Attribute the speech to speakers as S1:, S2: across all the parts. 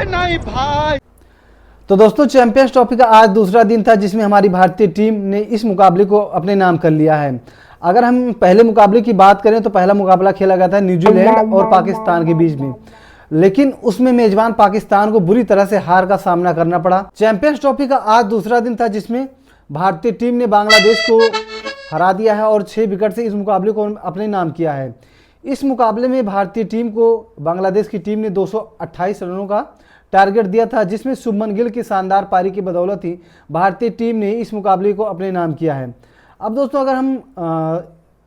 S1: नहीं भाई।
S2: तो दोस्तों चैंपियंस ट्रॉफी का आज दूसरा दिन था जिसमें हमारी भारतीय टीम ने इस मुकाबले को अपने नाम कर लिया है। अगर हम पहले मुकाबले की बात करें तो पहला मुकाबला खेला गया था न्यूजीलैंड और पाकिस्तान के बीच में, लेकिन उसमें मेजबान पाकिस्तान को बुरी तरह से हार का सामना करना पड़ा। चैंपियंस ट्रॉफी का आज दूसरा दिन था जिसमें भारतीय टीम ने बांग्लादेश को हरा दिया है और 6 विकेट से इस मुकाबले को अपने नाम किया है। इस मुकाबले में भारतीय टीम को बांग्लादेश की टीम ने 228 रनों का टारगेट दिया था, जिसमें शुभमन गिल की शानदार पारी की बदौलत ही भारतीय टीम ने इस मुकाबले को अपने नाम किया है। अब दोस्तों अगर हम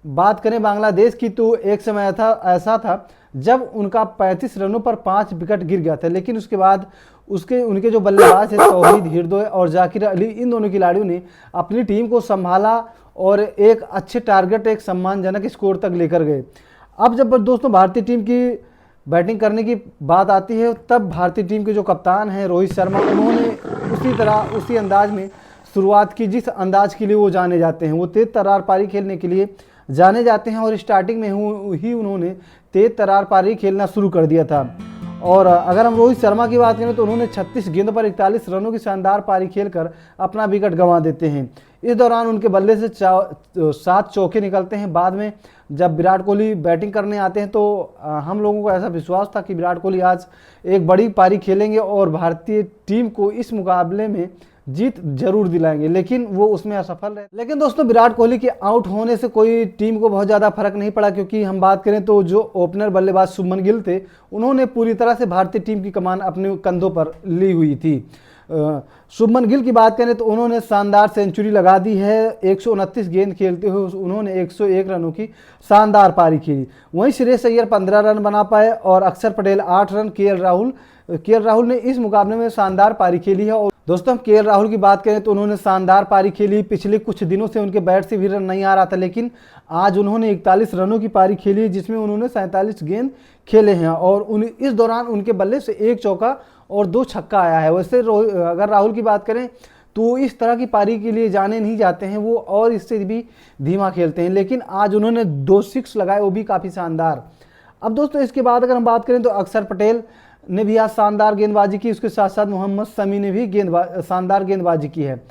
S2: बात करें बांग्लादेश की तो एक समय ऐसा था जब उनका 35 रनों पर 5 विकेट गिर गया था, लेकिन उसके बाद उनके जो बल्लेबाज है तौहीद हिरदोय और जाकिर अली, इन दोनों खिलाड़ियों ने अपनी टीम को संभाला और एक अच्छे टारगेट, एक सम्मानजनक स्कोर तक लेकर गए। अब जब दोस्तों भारतीय टीम की बैटिंग करने की बात आती है तब भारतीय टीम के जो कप्तान हैं रोहित शर्मा, उन्होंने उसी अंदाज में शुरुआत की जिस अंदाज के लिए वो जाने जाते हैं। वो तेज तर्रार पारी खेलने के लिए जाने जाते हैं और स्टार्टिंग में ही उन्होंने तेज तर्रार पारी खेलना शुरू कर दिया था। और अगर हम रोहित शर्मा की बात करें तो उन्होंने 36 गेंदों पर 41 रनों की शानदार पारी खेलकर अपना विकेट गंवा देते हैं। इस दौरान उनके बल्ले से 7 चौके निकलते हैं। बाद में जब विराट कोहली बैटिंग करने आते हैं तो हम लोगों को ऐसा विश्वास था कि विराट कोहली आज एक बड़ी पारी खेलेंगे और भारतीय टीम को इस मुकाबले में जीत जरूर दिलाएंगे, लेकिन वो उसमें असफल रहे। लेकिन दोस्तों विराट कोहली के आउट होने से कोई टीम को बहुत ज़्यादा फर्क नहीं पड़ा, क्योंकि हम बात करें तो जो ओपनर बल्लेबाज शुभमन गिल थे उन्होंने पूरी तरह से भारतीय टीम की कमान अपने कंधों पर ली हुई थी। शुभमन गिल की बात करें तो उन्होंने शानदार सेंचुरी लगा दी है। 129 गेंद खेलते हुए उन्होंने 101 रनों की शानदार पारी खेली। वहीं श्रेयस अय्यर 15 रन बना पाए और अक्षर पटेल 8 रन। के एल राहुल ने इस मुकाबले में शानदार पारी खेली है। और दोस्तों हम के एल राहुल की बात करें तो उन्होंने शानदार पारी खेली। पिछले कुछ दिनों से उनके बैट से भी रन नहीं आ रहा था, लेकिन आज उन्होंने 41 रनों की पारी खेली जिसमें उन्होंने 47 गेंद खेले हैं और इस दौरान उनके बल्ले से 1 चौका और 2 छक्का आया है। वैसे अगर राहुल की बात करें तो इस तरह की पारी के लिए जाने नहीं जाते हैं, वो और इससे भी धीमा खेलते हैं, लेकिन आज उन्होंने 2 सिक्स लगाए, वो भी काफ़ी शानदार। अब दोस्तों इसके बाद अगर हम बात करें तो अक्षर पटेल ने भी आज शानदार गेंदबाजी की, उसके साथ साथ मोहम्मद शमी ने भी शानदार गेंदबाजी की है।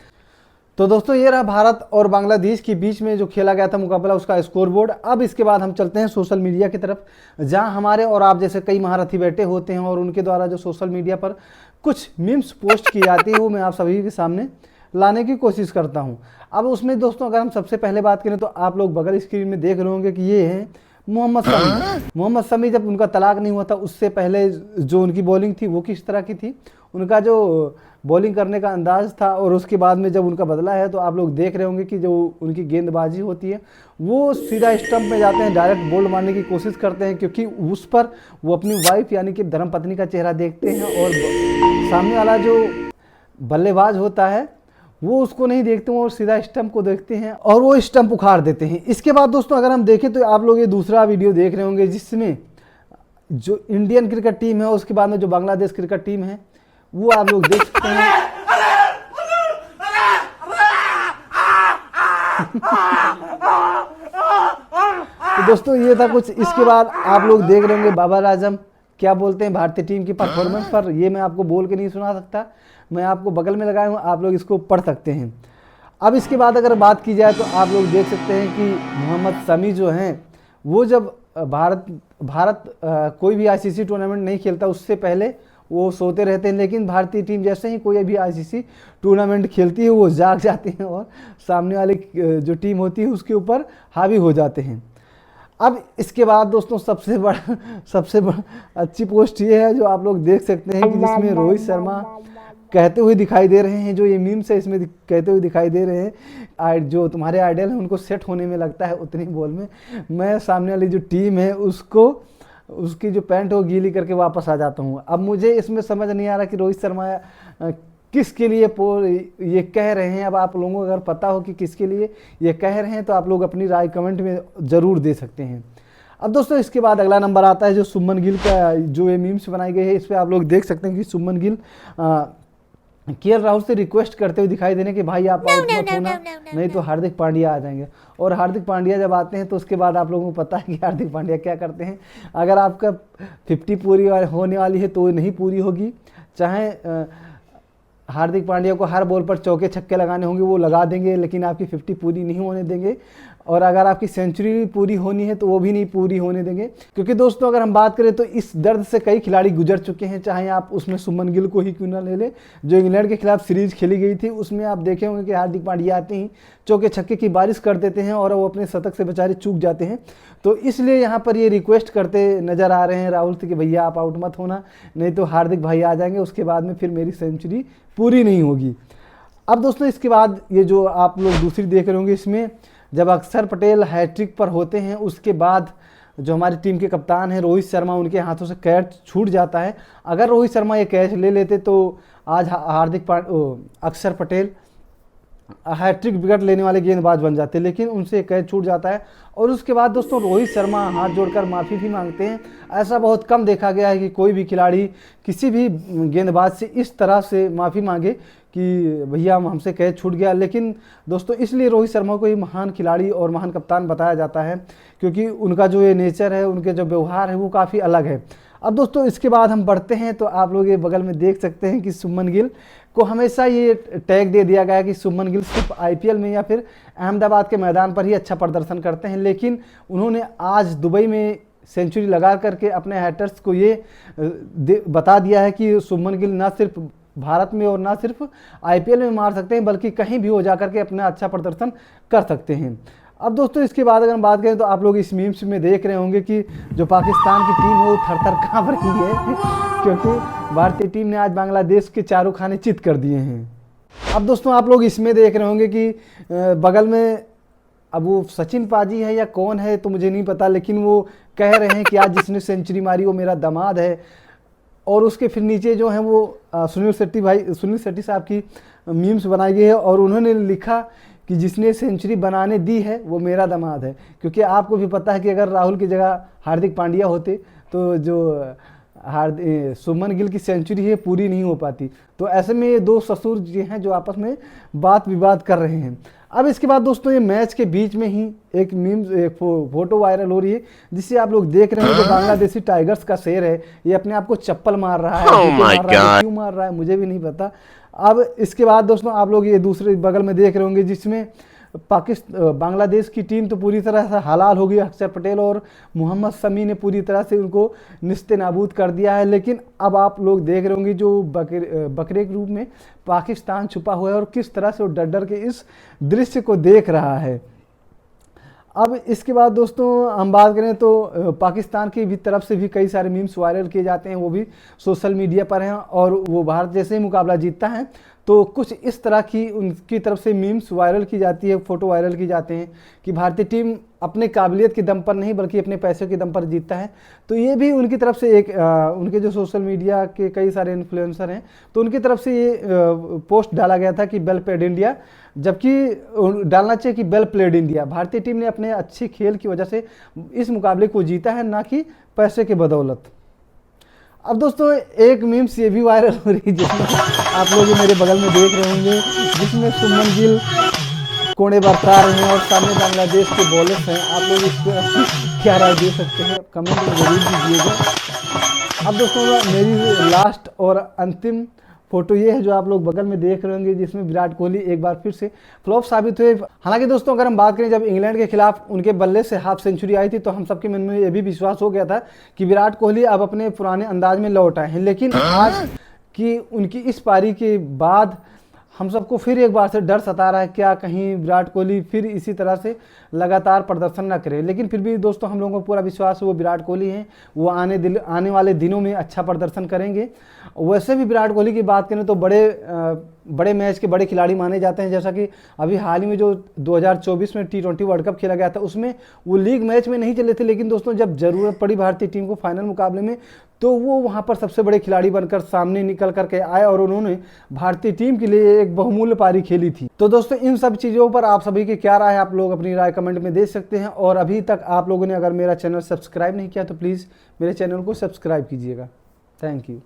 S2: तो दोस्तों ये रहा भारत और बांग्लादेश के बीच में जो खेला गया था मुकाबला, उसका स्कोर बोर्ड। अब इसके बाद हम चलते हैं सोशल मीडिया की तरफ, जहां हमारे और आप जैसे कई महारथी बैठे होते हैं और उनके द्वारा जो सोशल मीडिया पर कुछ मीम्स पोस्ट की जाती है वो मैं आप सभी के सामने लाने की कोशिश करता हूँ। अब उसमें दोस्तों अगर हम सबसे पहले बात करें तो आप लोग बगल स्क्रीन में देख रहे होंगे कि ये है मोहम्मद शमी। जब उनका तलाक नहीं हुआ था उससे पहले जो उनकी बॉलिंग थी वो किस तरह की थी, उनका जो बॉलिंग करने का अंदाज था, और उसके बाद में जब उनका बदला है तो आप लोग देख रहे होंगे कि जो उनकी गेंदबाजी होती है वो सीधा स्टंप में जाते हैं, डायरेक्ट बोल्ड मारने की कोशिश करते हैं, क्योंकि उस पर वो अपनी वाइफ यानी कि धर्मपत्नी का चेहरा देखते हैं और सामने वाला जो बल्लेबाज होता है वो उसको नहीं देखते हैं और सीधा स्टंप को देखते हैं और वो स्टंप उखाड़ देते हैं। इसके बाद दोस्तों अगर हम देखें तो आप लोग ये दूसरा वीडियो देख रहे होंगे जिसमें जो इंडियन क्रिकेट टीम है उसके बाद में जो बांग्लादेश क्रिकेट टीम है वो आप लोग देख सकते हैं। तो दोस्तों ये था कुछ। इसके बाद आप लोग देख रहे होंगे बाबर आजम क्या बोलते हैं भारतीय टीम की परफॉर्मेंस पर। ये मैं आपको बोल के नहीं सुना सकता, मैं आपको बगल में लगाया हूँ, आप लोग इसको पढ़ सकते हैं। अब इसके बाद अगर बात की जाए तो आप लोग देख सकते हैं कि मोहम्मद शमी जो हैं वो जब भारत कोई भी आईसीसी टूर्नामेंट नहीं खेलता उससे पहले वो सोते रहते हैं, लेकिन भारतीय टीम जैसे ही कोई भी आईसीसी टूर्नामेंट खेलती है वो जाग जाते हैं और सामने वाली जो टीम होती है उसके ऊपर हावी हो जाते हैं। अब इसके बाद दोस्तों सबसे बड़ा अच्छी पोस्ट ये है जो आप लोग देख सकते हैं कि जिसमें रोहित शर्मा कहते हुए दिखाई दे रहे हैं, जो ये मीम्स है इसमें कहते हुए दिखाई दे रहे हैं, जो तुम्हारे आइडल हैं उनको सेट होने में लगता है उतनी बॉल में मैं सामने वाली जो टीम है उसकी जो पैंट हो गीली करके वापस आ जाता हूँ। अब मुझे इसमें समझ नहीं आ रहा कि रोहित शर्मा किसके लिए ये कह रहे हैं। अब आप लोगों को अगर पता हो कि किसके लिए ये कह रहे हैं तो आप लोग अपनी राय कमेंट में ज़रूर दे सकते हैं। अब दोस्तों इसके बाद अगला नंबर आता है जो शुभमन गिल का जो ये मीम्स बनाई गई है, इस पर आप लोग देख सकते हैं कि शुभमन गिल के एल राहुल से रिक्वेस्ट करते हुए दिखाई देने कि भाई आप आउट मत होना, नहीं तो हार्दिक पांड्या आ जाएंगे। और हार्दिक पांड्या जब आते हैं तो उसके बाद आप लोगों को पता है कि हार्दिक पांड्या क्या करते हैं। अगर आपका 50 पूरी होने वाली है तो नहीं पूरी होगी, चाहे हार्दिक पांड्या को हर बॉल पर चौके छक्के लगाने होंगे वो लगा देंगे, लेकिन आपकी 50 पूरी नहीं होने देंगे। और अगर आपकी सेंचुरी पूरी होनी है तो वो भी नहीं पूरी होने देंगे। क्योंकि दोस्तों अगर हम बात करें तो इस दर्द से कई खिलाड़ी गुजर चुके हैं, चाहे आप उसमें सुमन गिल को ही क्यों ना ले ले। जो इंग्लैंड के खिलाफ सीरीज खेली गई थी उसमें आप देखे होंगे कि हार्दिक पांड्या आते ही चौके छक्के की बारिश कर देते हैं और वो अपने शतक से बेचारे चूक जाते हैं। तो इसलिए यहाँ पर ये रिक्वेस्ट करते नजर आ रहे हैं राहुल से कि भैया आप आउट मत होना, नहीं तो हार्दिक भाई आ जाएंगे, उसके बाद में फिर मेरी सेंचुरी पूरी नहीं होगी। अब दोस्तों इसके बाद ये जो आप लोग दूसरी देख रहे होंगे, इसमें जब अक्षर पटेल हैट्रिक पर होते हैं उसके बाद जो हमारी टीम के कप्तान हैं रोहित शर्मा, उनके हाथों से कैच छूट जाता है। अगर रोहित शर्मा ये कैच ले लेते तो आज अक्षर पटेल हैट्रिक विकेट लेने वाले गेंदबाज बन जाते, लेकिन उनसे कैच छूट जाता है। और उसके बाद दोस्तों रोहित शर्मा हाथ जोड़कर माफ़ी भी मांगते हैं। ऐसा बहुत कम देखा गया है कि कोई भी खिलाड़ी किसी भी गेंदबाज से इस तरह से माफ़ी मांगे कि भैया हमसे कैच छूट गया। लेकिन दोस्तों इसलिए रोहित शर्मा को ही महान खिलाड़ी और महान कप्तान बताया जाता है, क्योंकि उनका जो ये नेचर है, उनके जो व्यवहार है वो काफ़ी अलग है। अब दोस्तों इसके बाद हम बढ़ते हैं तो आप लोग ये बगल में देख सकते हैं कि शुभमन गिल को हमेशा ये टैग दे दिया गया है कि शुभमन गिल सिर्फ आईपीएल में या फिर अहमदाबाद के मैदान पर ही अच्छा प्रदर्शन करते हैं। लेकिन उन्होंने आज दुबई में सेंचुरी लगा करके अपने हैटर्स को ये बता दिया है कि शुभमन गिल ना सिर्फ भारत में और ना सिर्फ आईपीएल में मार सकते हैं, बल्कि कहीं भी हो जा करके अपना अच्छा प्रदर्शन कर सकते हैं। अब दोस्तों इसके बाद अगर हम बात करें तो आप लोग इस मीम्स में देख रहे होंगे कि जो पाकिस्तान की टीम है वो थर थर काँप रही है, क्योंकि भारतीय टीम ने आज बांग्लादेश के चारों खाने चित कर दिए हैं। अब दोस्तों आप लोग इसमें देख रहे होंगे कि बगल में अब वो सचिन पाजी है या कौन है तो मुझे नहीं पता, लेकिन वो कह रहे हैं कि आज जिसने सेंचुरी मारी वो मेरा दामाद है। और उसके फिर नीचे जो है वो सुनील शेट्टी साहब की मीम्स बनाई गई है और उन्होंने लिखा कि जिसने सेंचुरी बनाने दी है वो मेरा दामाद है। क्योंकि आपको भी पता है कि अगर राहुल की जगह हार्दिक पांड्या होते तो जो शुभमन गिल की सेंचुरी है पूरी नहीं हो पाती। तो ऐसे में ये दो ससुर जी हैं जो आपस में बात विवाद कर रहे हैं। अब इसके बाद दोस्तों ये मैच के बीच में ही एक फोटो वायरल हो रही है, जिससे आप लोग देख रहे हैं कि बांग्लादेशी टाइगर्स का शेर है, ये अपने आप को चप्पल मार रहा है। क्यों मार रहा है मुझे भी नहीं पता। अब इसके बाद दोस्तों आप लोग ये दूसरे बगल में देख रहे होंगे जिसमें बांग्लादेश की टीम तो पूरी तरह से हलाल हो गई। अक्षर पटेल और मोहम्मद शमी ने पूरी तरह से उनको निस्ते नाबूद कर दिया है। लेकिन अब आप लोग देख रहे होंगे जो बकरे के रूप में पाकिस्तान छुपा हुआ है और किस तरह से वो डर डर के इस दृश्य को देख रहा है। अब इसके बाद दोस्तों हम बात करें तो पाकिस्तान की भी तरफ से भी कई सारे मीम्स वायरल किए जाते हैं, वो भी सोशल मीडिया पर हैं। और वो भारत जैसे ही मुकाबला जीतता है तो कुछ इस तरह की उनकी तरफ से मीम्स वायरल की जाती है, फ़ोटो वायरल की जाते हैं कि भारतीय टीम अपने काबिलियत के दम पर नहीं बल्कि अपने पैसों के दम पर जीतता है। तो ये भी उनकी तरफ से एक उनके जो सोशल मीडिया के कई सारे इन्फ्लुएंसर हैं तो उनकी तरफ से ये पोस्ट डाला गया था कि वेल प्लेड इंडिया, जबकि डालना चाहिए कि वेल प्लेड इंडिया। भारतीय टीम ने अपने अच्छे खेल की वजह से इस मुकाबले को जीता है, ना कि पैसे के बदौलत। अब दोस्तों एक मीम्स ये भी वायरल हो रही है जिसमें आप लोग मेरे बगल में देख रहे होंगे, जिसमें शुभमन गिल कोने बरता रहे हैं और सामने बांग्लादेश के बॉलर्स हैं। आप लोग इस पर क्या राय दे सकते हैं कमेंट में जरूर दीजिएगा। अब दोस्तों मेरी लास्ट और अंतिम फोटो ये है जो आप लोग बगल में देख रहे होंगे, जिसमें विराट कोहली एक बार फिर से फ्लॉप साबित हुए। हालांकि दोस्तों अगर हम बात करें जब इंग्लैंड के खिलाफ उनके बल्ले से हाफ सेंचुरी आई थी तो हम सबके मन में ये भी विश्वास हो गया था कि विराट कोहली अब अपने पुराने अंदाज में लौट आए हैं। लेकिन आज की उनकी इस पारी के बाद हम सबको फिर एक बार से डर सता रहा है, क्या कहीं विराट कोहली फिर इसी तरह से लगातार प्रदर्शन ना करे। लेकिन फिर भी दोस्तों हम लोगों को पूरा विश्वास है वो विराट कोहली हैं, वो आने वाले दिनों में अच्छा प्रदर्शन करेंगे। वैसे भी विराट कोहली की बात करें तो बड़े मैच के बड़े खिलाड़ी माने जाते हैं। जैसा कि अभी हाल ही में जो 2024 में T20 वर्ल्ड कप खेला गया था उसमें वो लीग मैच में नहीं चले थे, लेकिन दोस्तों जब ज़रूरत पड़ी भारतीय टीम को फाइनल मुकाबले में तो वो वहाँ पर सबसे बड़े खिलाड़ी बनकर सामने निकल करके आए और उन्होंने भारतीय टीम के लिए एक बहुमूल्य पारी खेली थी। तो दोस्तों इन सब चीज़ों पर आप सभी की क्या राय है, आप लोग अपनी राय कमेंट में दे सकते हैं। और अभी तक आप लोगों ने अगर मेरा चैनल सब्सक्राइब नहीं किया तो प्लीज़ मेरे चैनल को सब्सक्राइब कीजिएगा। Thank you.